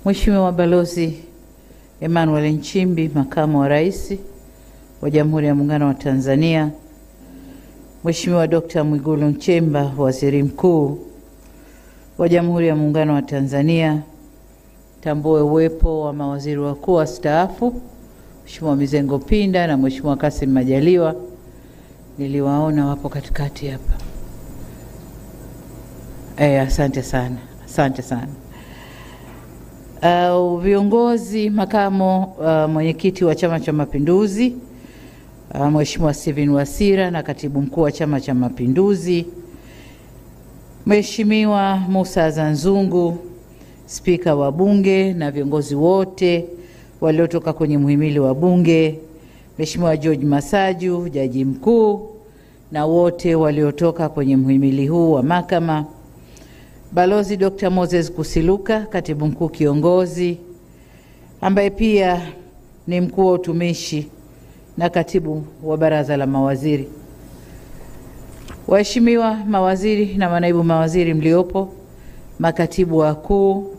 Mheshimiwa Balozi Emmanuel Nchimbi, Makamu wa Rais wa Jamhuri ya Muungano wa Tanzania, Mheshimiwa Dr. Mwigulu Nchemba, Waziri Mkuu wa Jamhuri ya Muungano wa Tanzania, tambue uwepo wa mawaziri wakuu wastaafu, Mheshimiwa Mizengo Pinda na Mheshimiwa Kassim Majaliwa. Niliwaona wapo katikati hapa. Asante sana. Asante sana. Viongozi, makamo mwenyekiti wa Chama cha Mapinduzi, Mheshimiwa Steven Wasira na Katibu Mkuu wa Chama cha Mapinduzi, Mheshimiwa Musa Zanzungu, Spika wa Bunge na viongozi wote waliotoka kwenye muhimili wa Bunge, Mheshimiwa George Masaju, Jaji Mkuu, na wote waliotoka kwenye muhimili huu wa Mahakama, Balozi Dr. Moses Kusiluka, Katibu Mkuu Kiongozi, ambaye pia ni mkuu wa utumishi na katibu wa Baraza la Mawaziri, waheshimiwa mawaziri na manaibu mawaziri mliopo, makatibu wakuu,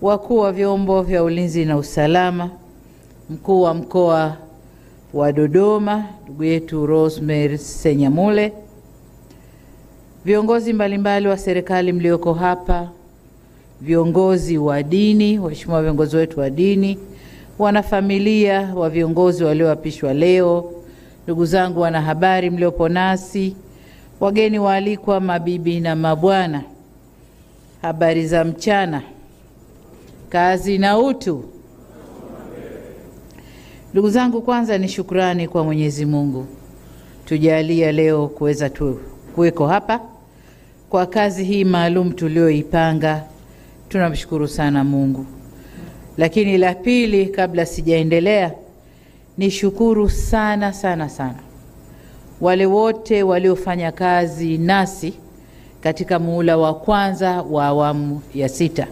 wakuu wa vyombo vya ulinzi na usalama, mkuu wa mkoa wa Dodoma ndugu yetu Rosemary Senyamule, viongozi mbalimbali wa serikali mlioko hapa, viongozi wa dini, waheshimiwa viongozi wetu wa dini, wanafamilia wa viongozi walioapishwa leo, ndugu zangu wanahabari mliopo nasi, wageni waalikwa, mabibi na mabwana, habari za mchana, kazi na utu. Ndugu zangu, kwanza ni shukrani kwa Mwenyezi Mungu tujalia leo kuweza kuweko hapa kwa kazi hii maalum tulioipanga. Tunamshukuru sana Mungu. Lakini la pili, kabla sijaendelea, ni shukuru sana sana sana wale wote waliofanya kazi nasi katika muhula wa kwanza wa awamu ya 6.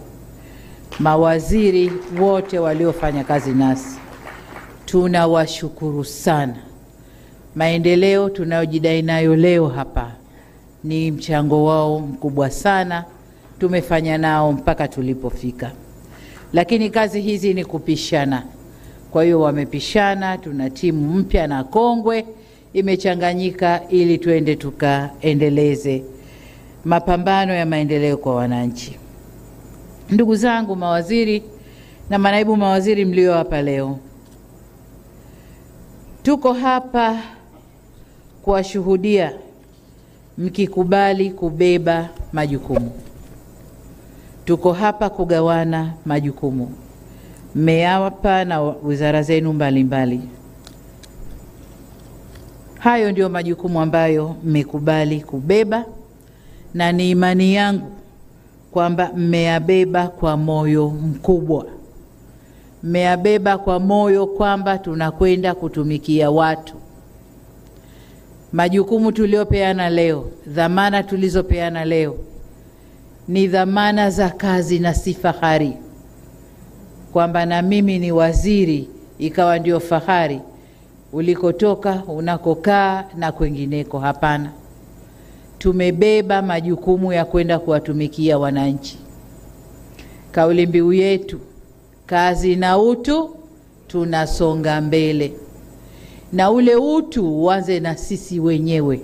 Mawaziri wote waliofanya kazi nasi, tunawashukuru sana. Maendeleo tunayojidai nayo leo hapa ni mchango wao mkubwa sana. Tumefanya nao mpaka tulipofika. Lakini kazi hizi ni kupishana. Kwa hiyo wamepishana, tuna timu mpya na kongwe imechanganyika ili tuende tukaendeleze mapambano ya maendeleo kwa wananchi. Ndugu zangu mawaziri na manaibu mawaziri mlio hapa leo, tuko hapa kuwashuhudia mkikubali kubeba majukumu. Tuko hapa kugawana majukumu. Mmeyapa na wizara zenu mbalimbali. Hayo ndio majukumu ambayo mmekubali kubeba, na ni imani yangu kwamba mmeyabeba kwa moyo mkubwa. Mmeyabeba kwa moyo kwamba tunakwenda kutumikia watu. Majukumu tuliopeana leo, dhamana tulizopeana leo, ni dhamana za kazi na si fahari. Kwamba na mimi ni waziri ikawa ndio fahari ulikotoka, unakokaa na kwengineko. Hapana. Tumebeba majukumu ya kwenda kuwatumikia wananchi. Kauli mbiu yetu, kazi na utu, tunasonga mbele. Na ule utu uanze na sisi wenyewe.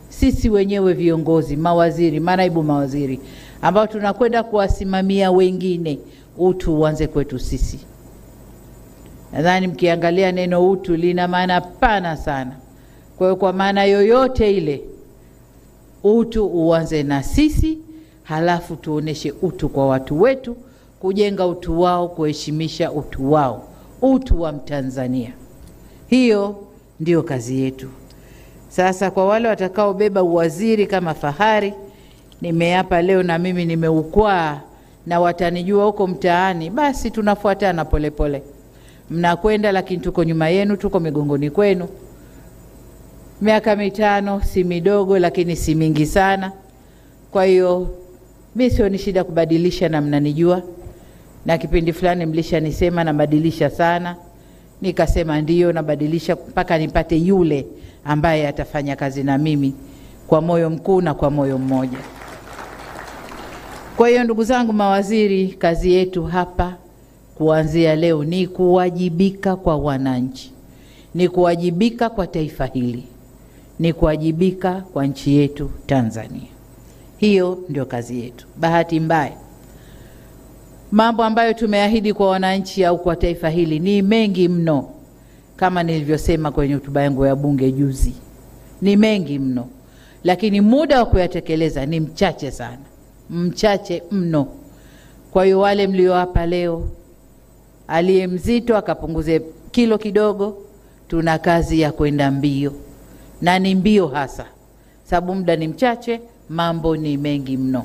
Sisi wenyewe viongozi, mawaziri, manaibu mawaziri, ambao tunakwenda kuwasimamia wengine. Utu uanze kwetu sisi. Nadhani mkiangalia neno utu lina maana pana sana. Kwa hiyo kwa maana yoyote ile, utu uanze na sisi, halafu tuoneshe utu kwa watu wetu, kujenga utu wao, kuheshimisha utu wao, utu wa Mtanzania. Hiyo ndio kazi yetu. Sasa kwa wale watakao beba uwaziri kama fahari, nimeapa leo na mimi nimeukwaa na watanijua huko mtaani, basi tunafuatana polepole. Mnakwenda lakini tuko nyuma yenu, tuko migongoni kwenu. Miaka 5 si midogo lakini si mingi sana. Kwa hiyo mimi sio ni shida kubadilisha, na mnanijua. Na kipindi fulani mlishanisema nabadilisha sana. Nikasema ndiyo, nabadilisha mpaka nipate yule ambaye atafanya kazi na mimi kwa moyo mkuu na kwa moyo mmoja. Kwa hiyo ndugu zangu mawaziri, kazi yetu hapa kuanzia leo ni kuwajibika kwa wananchi, ni kuwajibika kwa taifa hili, ni kuwajibika kwa nchi yetu Tanzania. Hiyo ndio kazi yetu. Bahati mbaya, mambo ambayo tumeahidi kwa wananchi au kwa taifa hili ni mengi mno. Kama nilivyosema kwenye hotuba yangu ya bunge juzi, ni mengi mno, lakini muda wa kuyatekeleza ni mchache sana, mchache mno. Kwa hiyo wale mlio hapa leo, aliye mzito akapunguze kilo kidogo. Tuna kazi ya kwenda mbio, na ni mbio hasa, sababu muda ni mchache, mambo ni mengi mno.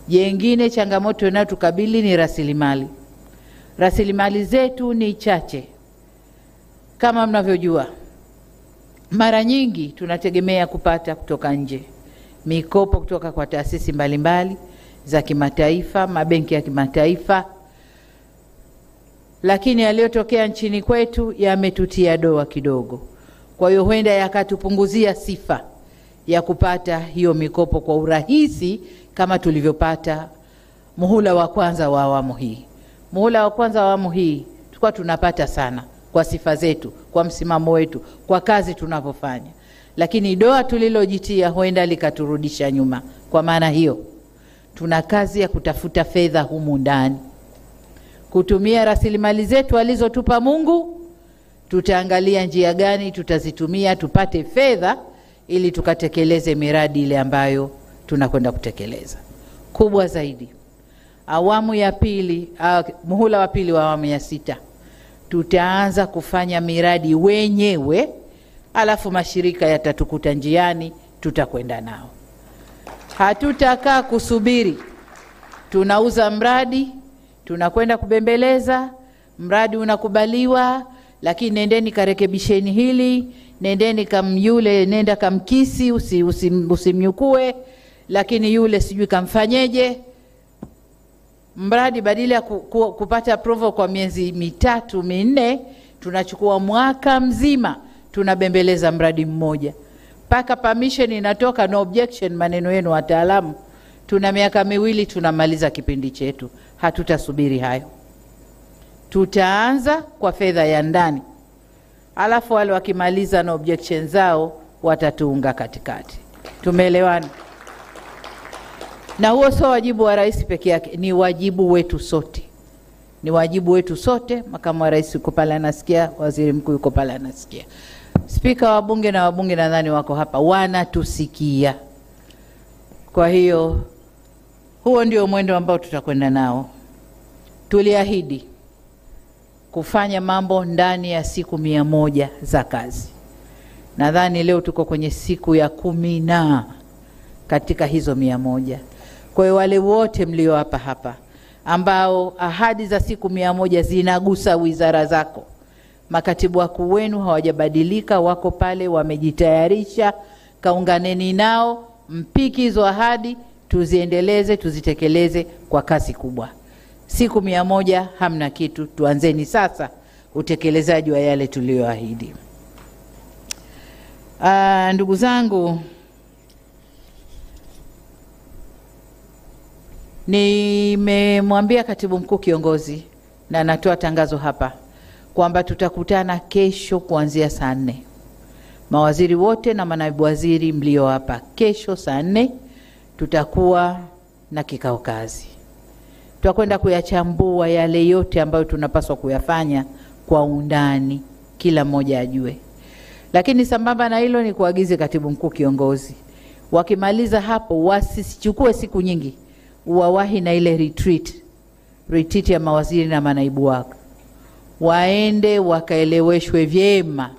Jengine changamoto inayotukabili ni rasilimali. Rasilimali zetu ni chache. Kama mnavyojua, mara nyingi tunategemea kupata kutoka nje, mikopo kutoka kwa taasisi mbalimbali za kimataifa, mabenki ya kimataifa, lakini yaliyotokea nchini kwetu yametutia doa kidogo. Kwa hiyo huenda yakatupunguzia sifa ya kupata hiyo mikopo kwa urahisi kama tulivyopata muhula wa kwanza wa awamu hii. Muhula wa kwanza wa awamu hii tulikuwa tunapata sana kwa sifa zetu, kwa msimamo wetu, kwa kazi tunapofanya. Lakini doa tulilojitia huenda likaturudisha nyuma. Kwa maana hiyo, tuna kazi ya kutafuta fedha humu ndani, kutumia rasilimali zetu alizotupa Mungu. Tutaangalia njia gani tutazitumia tupate fedha ili tukatekeleze miradi ile ambayo tunakwenda kutekeleza. Kubwa zaidi, awamu ya pili, muhula wa pili wa awamu ya 6, tutaanza kufanya miradi wenyewe, alafu mashirika yatatukuta njiani, tutakwenda nao. Hatutakaa kusubiri tunauza mradi, tunakwenda kubembeleza, mradi unakubaliwa, lakini nendeni karekebisheni hili, nendeni yule nenda kamkisi, usimnyukue, lakini yule sijui kamfanyeje. Mradi badala ya kupata approval kwa miezi 3 4, tunachukua mwaka mzima tunabembeleza mradi mmoja. Paka permission inatoka, no objection, maneno yenu wataalamu. Tuna miaka 2 tunamaliza kipindi chetu. Hatutasubiri hayo. Tutaanza kwa fedha ya ndani, alafu wale wakimaliza na objection zao watatuunga katikati. Tumeelewana? Na huo sio wajibu wa rais peke yake, ni wajibu wetu sote. Ni wajibu wetu sote. Makamu wa rais yuko pale anasikia, waziri mkuu yuko pale anasikia, spika wa bunge na wabunge nadhani wako hapa wanatusikia. Kwa hiyo huo ndio mwendo ambao tutakwenda nao. Tuliahidi kufanya mambo ndani ya siku 100 za kazi. Nadhani leo tuko kwenye siku ya 10 katika hizo 100. Kwa hiyo wale wote mlio hapa ambao ahadi za siku 100 zinagusa wizara zako, makatibu wakuu wenu hawajabadilika, wako pale wamejitayarisha, kaunganeni nao, mpiki hizo ahadi, tuziendeleze, tuzitekeleze kwa kasi kubwa. Siku 100 hamna kitu, tuanzeni sasa utekelezaji wa yale tuliyoahidi. Ndugu zangu, nimemwambia katibu mkuu kiongozi na natoa tangazo hapa kwamba tutakutana kesho kuanzia saa 4. Mawaziri wote na manaibu waziri mlio hapa, kesho saa 4 tutakuwa na kikao kazi. Tutakwenda kuyachambua yale yote ambayo tunapaswa kuyafanya kwa undani, kila mmoja ajue. Lakini sambamba na hilo ni kuagize katibu mkuu kiongozi, wakimaliza hapo wasichukue siku nyingi, uwawahi na ile retreat ya mawaziri na manaibu wako. Waende wakaeleweshwe vyema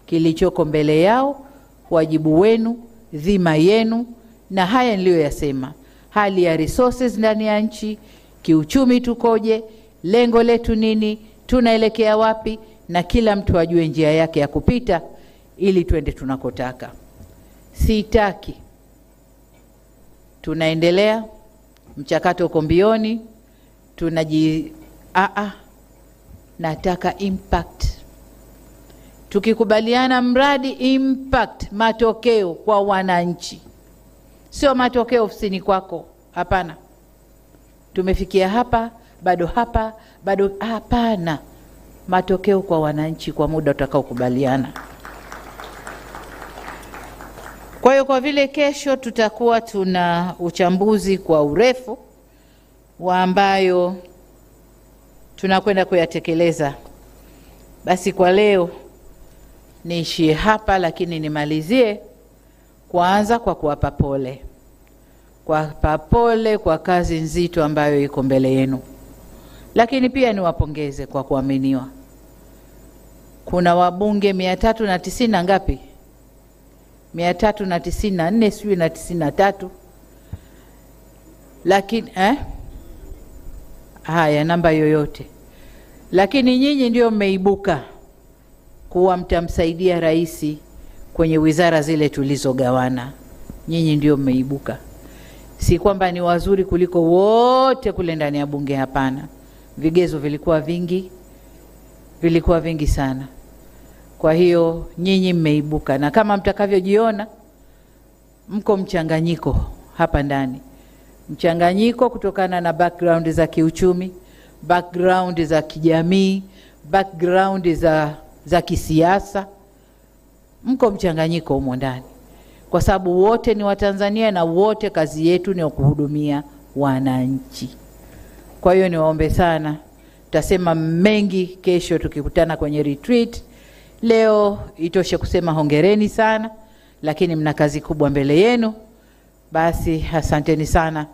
kilichoko mbele yao, wajibu wenu, dhima yenu, na haya niliyoyasema. Hali ya resources ndani ya nchi, kiuchumi tukoje, lengo letu nini, tunaelekea wapi, na kila mtu ajue njia yake ya kupita ili tuende tunakotaka. Sitaki tunaendelea mchakato uko mbioni, nataka impact. Tukikubaliana mradi, impact, matokeo kwa wananchi. Sio matokeo ofisini kwako, hapana. tumefikia hapa, bado hapana. Matokeo kwa wananchi kwa muda utakaokubaliana. Kwa hiyo kwa vile kesho tutakuwa tuna uchambuzi kwa urefu wa ambayo tunakwenda kuyatekeleza, basi kwa leo niishie hapa, lakini nimalizie kwanza kwa kuwapa pole. Kuwapa pole kwa kazi nzito ambayo iko mbele yenu. Lakini pia niwapongeze kwa kuaminiwa. Kuna wabunge 390 na ngapi? 394 sijui na 93. Lakini haya namba yoyote. Lakini nyinyi ndio mmeibuka kuwa mtamsaidia rais kwenye wizara zile tulizogawana. Nyinyi ndio mmeibuka. Si kwamba ni wazuri kuliko wote kule ndani ya bunge, hapana. Vigezo vilikuwa vingi sana. Kwa hiyo nyinyi mmeibuka, na kama mtakavyojiona mko mchanganyiko hapa ndani. Mchanganyiko kutokana na background za kiuchumi, background za kijamii, background za kisiasa. Mko mchanganyiko humo ndani. Kwa sababu wote ni Watanzania na wote kazi yetu ni kuhudumia wananchi. Kwa hiyo niwaombe sana, tutasema mengi kesho tukikutana kwenye retreat. Leo itoshe kusema hongereni sana, lakini mna kazi kubwa mbele yenu. Basi asanteni sana.